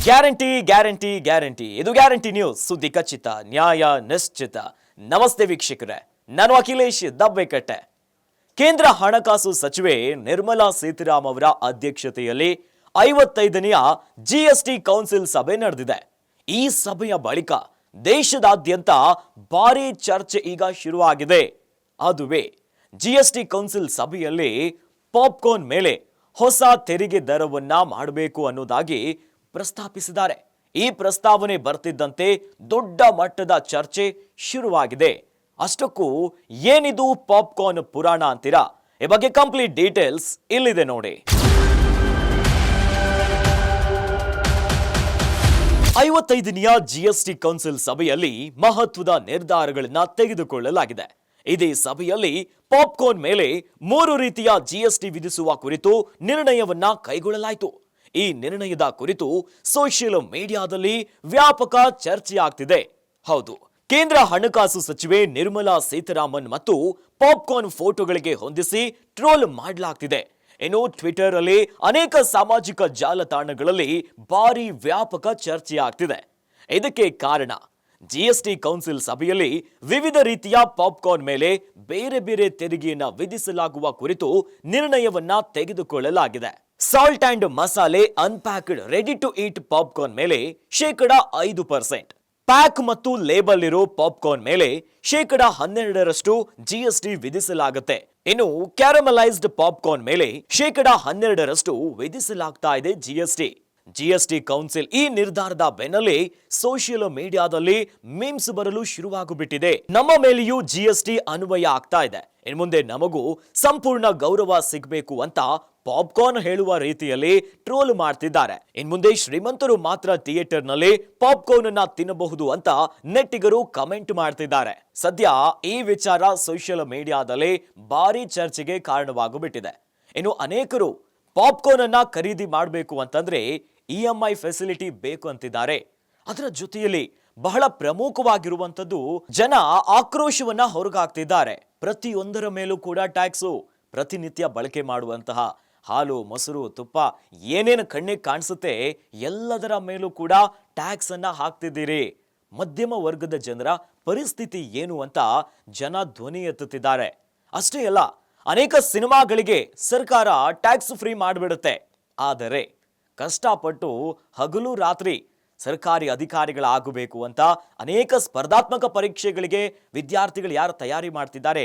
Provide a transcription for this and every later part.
Guarantee guarantee guarantee ಇದು guarantee news. ಸುದ್ದಿ ಖಚಿತ, ನ್ಯಾಯ ನಿಶ್ಚಿತ. ನಮಸ್ತೆ ವೀಕ್ಷಕರೇ, ನಾನು ಅಖಿಲೇಶ್ ದಬ್ಬೆಕಟ್ಟೆ. ಕೇಂದ್ರ ಹಣಕಾಸು ಸಚಿವೆ ನಿರ್ಮಲಾ ಸೀತಾರಾಮನ್ ಅವರ ಅಧ್ಯಕ್ಷತೆಯಲ್ಲಿ 55ನೆಯ ಜಿಎಸ್ಟಿ ಕೌನ್ಸಿಲ್ ಸಭೆ ನಡೆದಿದೆ. ಈ ಸಭೆಯ ಬಳಿಕ ದೇಶದಾದ್ಯಂತ ಭಾರೀ ಚರ್ಚೆ ಈಗ ಶುರುವಾಗಿದೆ. ಅದುವೇ ಜಿಎಸ್ಟಿ ಕೌನ್ಸಿಲ್ ಸಭೆಯಲ್ಲಿ ಪಾಪ್ಕಾರ್ನ್ ಮೇಲೆ ಹೊಸ ತೆರಿಗೆ ದರವನ್ನ ಮಾಡಬೇಕು ಅನ್ನೋದಾಗಿ ಪ್ರಸ್ತಾಪಿಸಿದ್ದಾರೆ. ಈ ಪ್ರಸ್ತಾವನೆ ಬರ್ತಿದ್ದಂತೆ ದೊಡ್ಡ ಮಟ್ಟದ ಚರ್ಚೆ ಶುರುವಾಗಿದೆ. ಅಷ್ಟಕ್ಕೂ ಏನಿದು ಪಾಪ್ಕಾರ್ನ್ ಪುರಾಣ ಅಂತೀರಾ? ಈ ಬಗ್ಗೆ ಕಂಪ್ಲೀಟ್ ಡೀಟೇಲ್ಸ್ ಇಲ್ಲಿದೆ ನೋಡಿ. 55ನೆಯ ಜಿಎಸ್ಟಿ ಕೌನ್ಸಿಲ್ ಸಭೆಯಲ್ಲಿ ಮಹತ್ವದ ನಿರ್ಧಾರಗಳನ್ನ ತೆಗೆದುಕೊಳ್ಳಲಾಗಿದೆ. ಇದೇ ಸಭೆಯಲ್ಲಿ ಪಾಪ್ಕಾರ್ನ್ ಮೇಲೆ 3 ರೀತಿಯ ಜಿಎಸ್ಟಿ ವಿಧಿಸುವ ಕುರಿತು ನಿರ್ಣಯವನ್ನ ಕೈಗೊಳ್ಳಲಾಯಿತು. ಈ ನಿರ್ಣಯದ ಕುರಿತು ಸೋಷಿಯಲ್ ಮೀಡಿಯಾದಲ್ಲಿ ವ್ಯಾಪಕ ಚರ್ಚೆಯಾಗ್ತಿದೆ. ಹೌದು, ಕೇಂದ್ರ ಹಣಕಾಸು ಸಚಿವೆ ನಿರ್ಮಲಾ ಸೀತಾರಾಮನ್ ಮತ್ತು ಪಾಪ್ಕಾರ್ನ್ ಫೋಟೋಗಳಿಗೆ ಹೊಂದಿಸಿ ಟ್ರೋಲ್ ಮಾಡಲಾಗ್ತಿದೆ. ಇನ್ನು ಟ್ವಿಟರ್ ಅಲ್ಲಿ ಅನೇಕ ಸಾಮಾಜಿಕ ಜಾಲತಾಣಗಳಲ್ಲಿ ಭಾರಿ ವ್ಯಾಪಕ ಚರ್ಚೆಯಾಗ್ತಿದೆ. ಇದಕ್ಕೆ ಕಾರಣ ಜಿಎಸ್ಟಿ ಕೌನ್ಸಿಲ್ ಸಭೆಯಲ್ಲಿ ವಿವಿಧ ರೀತಿಯ ಪಾಪ್ಕಾರ್ನ್ ಮೇಲೆ ಬೇರೆ ಬೇರೆ ತೆರಿಗೆಯನ್ನ ವಿಧಿಸಲಾಗುವ ಕುರಿತು ನಿರ್ಣಯವನ್ನ ತೆಗೆದುಕೊಳ್ಳಲಾಗಿದೆ. ಸಾಲ್ಟ್ ಅಂಡ್ ಮಸಾಲೆ ಅನ್ಪ್ಯಾಕ್ಡ್ ರೆಡಿ ಟು ಈಟ್ ಪಾಪ್ಕಾರ್ನ್ ಮೇಲೆ 5%, ಪ್ಯಾಕ್ ಮತ್ತು ಲೇಬಲ್ ಇರೋ ಪಾಪ್ಕಾರ್ನ್ ಮೇಲೆ 12% ಜಿಎಸ್ಟಿ ವಿಧಿಸಲಾಗುತ್ತೆ. ಇನ್ನು ಕ್ಯಾರಮಲೈಸ್ಡ್ ಪಾಪ್ಕಾರ್ನ್ ಮೇಲೆ 12% ವಿಧಿಸಲಾಗ್ತಾ ಇದೆ ಜಿಎಸ್ಟಿ ಕೌನ್ಸಿಲ್ ಈ ನಿರ್ಧಾರದ ಬೆನ್ನಲ್ಲೇ ಸೋಷಿಯಲ್ ಮೀಡಿಯಾದಲ್ಲಿ ಮೀಮ್ಸ್ ಬರಲು ಶುರುವಾಗುಬಿಟ್ಟಿದೆ. ನಮ್ಮ ಮೇಲೆಯೂ ಜಿಎಸ್ಟಿ ಅನ್ವಯ ಆಗ್ತಾ ಇದೆ, ಇನ್ನು ಮುಂದೆ ನಮಗೂ ಸಂಪೂರ್ಣ ಗೌರವ ಸಿಗಬೇಕು ಅಂತ ಪಾಪ್ಕಾರ್ನ್ ಹೇಳುವ ರೀತಿಯಲ್ಲಿ ಟ್ರೋಲ್ ಮಾಡ್ತಿದ್ದಾರೆ. ಇನ್ ಮುಂದೆ ಶ್ರೀಮಂತರು ಮಾತ್ರ ಥಿಯೇಟರ್ ನಲ್ಲಿ ಪಾಪ್ಕಾರ್ನ್ ಅನ್ನ ತಿನ್ನಬಹುದು ಅಂತ ನೆಟ್ಟಿಗರು ಕಮೆಂಟ್ ಮಾಡ್ತಿದ್ದಾರೆ. ಸದ್ಯ ಈ ವಿಚಾರ ಸೋಷಿಯಲ್ ಮೀಡಿಯಾದಲ್ಲಿ ಭಾರಿ ಚರ್ಚೆಗೆ ಕಾರಣವಾಗುಬಿಟ್ಟಿದೆ. ಇನ್ನು ಅನೇಕರು ಪಾಪ್ಕಾರ್ನ್ ಅನ್ನ ಖರೀದಿ ಮಾಡಬೇಕು ಅಂತಂದ್ರೆ EMI ಫೆಸಿಲಿಟಿ ಬೇಕು ಅಂತಿದ್ದಾರೆ. ಅದರ ಜೊತೆಯಲ್ಲಿ ಬಹಳ ಪ್ರಮುಖವಾಗಿರುವಂತದ್ದು ಜನ ಆಕ್ರೋಶವನ್ನ ಹೊರಗಾಗ್ತಿದ್ದಾರೆ. ಪ್ರತಿಯೊಂದರ ಮೇಲೂ ಕೂಡ ಟ್ಯಾಕ್ಸು. ಪ್ರತಿನಿತ್ಯ ಬಳಕೆ ಮಾಡುವಂತಹ ಹಾಲು, ಮೊಸರು, ತುಪ್ಪ ಏನೇನು ಕಣ್ಣಿಗೆ ಕಾಣಿಸುತ್ತೆ ಎಲ್ಲದರ ಮೇಲೂ ಕೂಡ ಟ್ಯಾಕ್ಸ್ ಅನ್ನ ಹಾಕ್ತಿದ್ದೀರಿ. ಮಧ್ಯಮ ವರ್ಗದ ಜನರ ಪರಿಸ್ಥಿತಿ ಏನು ಅಂತ ಜನ ಧ್ವನಿ ಎತ್ತುತ್ತಿದ್ದಾರೆ. ಅಷ್ಟೇ ಅಲ್ಲ, ಅನೇಕ ಸಿನಿಮಾಗಳಿಗೆ ಸರ್ಕಾರ ಟ್ಯಾಕ್ಸ್ ಫ್ರೀ ಮಾಡಿಬಿಡುತ್ತೆ. ಆದರೆ ಕಷ್ಟಪಟ್ಟು ಹಗಲು ರಾತ್ರಿ ಸರ್ಕಾರಿ ಅಧಿಕಾರಿಗಳಾಗಬೇಕು ಅಂತ ಅನೇಕ ಸ್ಪರ್ಧಾತ್ಮಕ ಪರೀಕ್ಷೆಗಳಿಗೆ ವಿದ್ಯಾರ್ಥಿಗಳು ಯಾರು ತಯಾರಿ ಮಾಡ್ತಿದ್ದಾರೆ,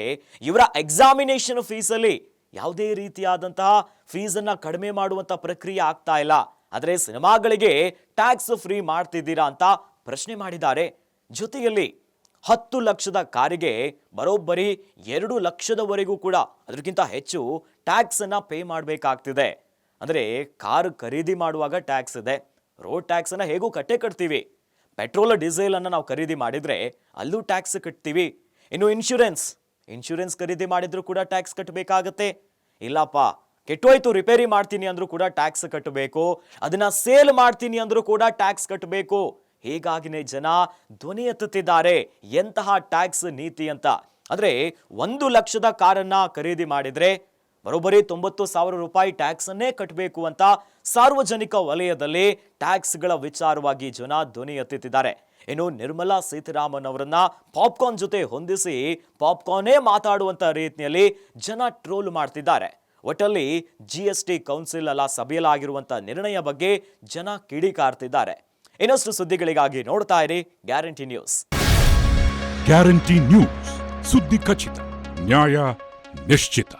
ಇವರ ಎಕ್ಸಾಮಿನೇಷನ್ ಫೀಸಲ್ಲಿ ಯಾವುದೇ ರೀತಿಯಾದಂತಹ ಫೀಸನ್ನ ಕಡಿಮೆ ಮಾಡುವಂತ ಪ್ರಕ್ರಿಯೆ ಆಗ್ತಾ ಇಲ್ಲ. ಆದರೆ ಸಿನಿಮಾಗಳಿಗೆ ಟ್ಯಾಕ್ಸ್ ಫ್ರೀ ಮಾಡ್ತಿದ್ದೀರಾ ಅಂತ ಪ್ರಶ್ನೆ ಮಾಡಿದ್ದಾರೆ. ಜೊತೆಯಲ್ಲಿ 10 ಲಕ್ಷದ ಕಾರಿಗೆ ಬರೋಬ್ಬರಿ 2 ಲಕ್ಷದವರೆಗೂ ಕೂಡ ಅದಕ್ಕಿಂತ ಹೆಚ್ಚು ಟ್ಯಾಕ್ಸ್ ಅನ್ನ ಪೇ ಮಾಡಬೇಕಾಗ್ತಿದೆ. ಅಂದರೆ ಕಾರು ಖರೀದಿ ಮಾಡುವಾಗ ಟ್ಯಾಕ್ಸ್ ಇದೆ, ರೋಡ್ ಟ್ಯಾಕ್ಸ್ ಅನ್ನ ಹೇಗೂ ಕಟ್ತೀವಿ. ಪೆಟ್ರೋಲ್ ಡೀಸೆಲ್ ಅನ್ನ ನಾವು ಖರೀದಿ ಮಾಡಿದ್ರೆ ಅಲ್ಲೂ ಟ್ಯಾಕ್ಸ್ ಕಟ್ತೀವಿ. ಇನ್ನು ಇನ್ಶೂರೆನ್ಸ್ ಖರೀದಿ ಮಾಡಿದ್ರು ಕೂಡ ಟ್ಯಾಕ್ಸ್ ಕಟ್ಟಬೇಕಾಗತ್ತೆ. ಇಲ್ಲಪ್ಪ ಕೆಟ್ಟೋಯ್ತು ರಿಪೇರಿ ಮಾಡ್ತೀನಿ ಅಂದ್ರೂ ಕೂಡ ಟ್ಯಾಕ್ಸ್ ಕಟ್ಟಬೇಕು. ಅದನ್ನ ಸೇಲ್ ಮಾಡ್ತೀನಿ ಅಂದ್ರೂ ಕೂಡ ಟ್ಯಾಕ್ಸ್ ಕಟ್ಟಬೇಕು. ಹೀಗಾಗಿನೇ ಜನ ಧ್ವನಿ ಎತ್ತುತ್ತಿದ್ದಾರೆ ಎಂತಹ ಟ್ಯಾಕ್ಸ್ ನೀತಿ ಅಂತ. ಅಂದ್ರೆ 1 ಲಕ್ಷದ ಕಾರನ್ನ ಖರೀದಿ ಮಾಡಿದ್ರೆ ಬರೋಬ್ಬರಿ 90,000 ರೂಪಾಯಿ ಟ್ಯಾಕ್ಸ್ ಅನ್ನೇ ಕಟ್ಟಬೇಕು ಅಂತ ಸಾರ್ವಜನಿಕ ವಲಯದಲ್ಲಿ ಟ್ಯಾಕ್ಸ್ಗಳ ವಿಚಾರವಾಗಿ ಜನ ಧ್ವನಿ ಎತ್ತುತ್ತಿದ್ದಾರೆ. ಇನ್ನು ನಿರ್ಮಲಾ ಸೀತಾರಾಮನ್ ಅವರನ್ನ ಪಾಪ್ಕಾರ್ನ್ ಜೊತೆ ಹೊಂದಿಸಿ ಪಾಪ್ಕಾರ್ನೇ ಮಾತಾಡುವಂತ ರೀತಿಯಲ್ಲಿ ಜನ ಟ್ರೋಲ್ ಮಾಡ್ತಿದ್ದಾರೆ. ಒಟ್ಟಲ್ಲಿ ಜಿಎಸ್ಟಿ ಕೌನ್ಸಿಲ್ ಸಭೆಯಲ್ಲಾಗಿರುವಂತ ನಿರ್ಣಯ ಬಗ್ಗೆ ಜನ ಕಿಡಿಕಾರ್ತಿದ್ದಾರೆ. ಇನ್ನಷ್ಟು ಸುದ್ದಿಗಳಿಗಾಗಿ ನೋಡ್ತಾ ಇರಿ ಗ್ಯಾರಂಟಿ ನ್ಯೂಸ್. ಗ್ಯಾರಂಟಿ ನ್ಯೂಸ್, ಸುದ್ದಿ ಖಚಿತ, ನ್ಯಾಯ ನಿಶ್ಚಿತ.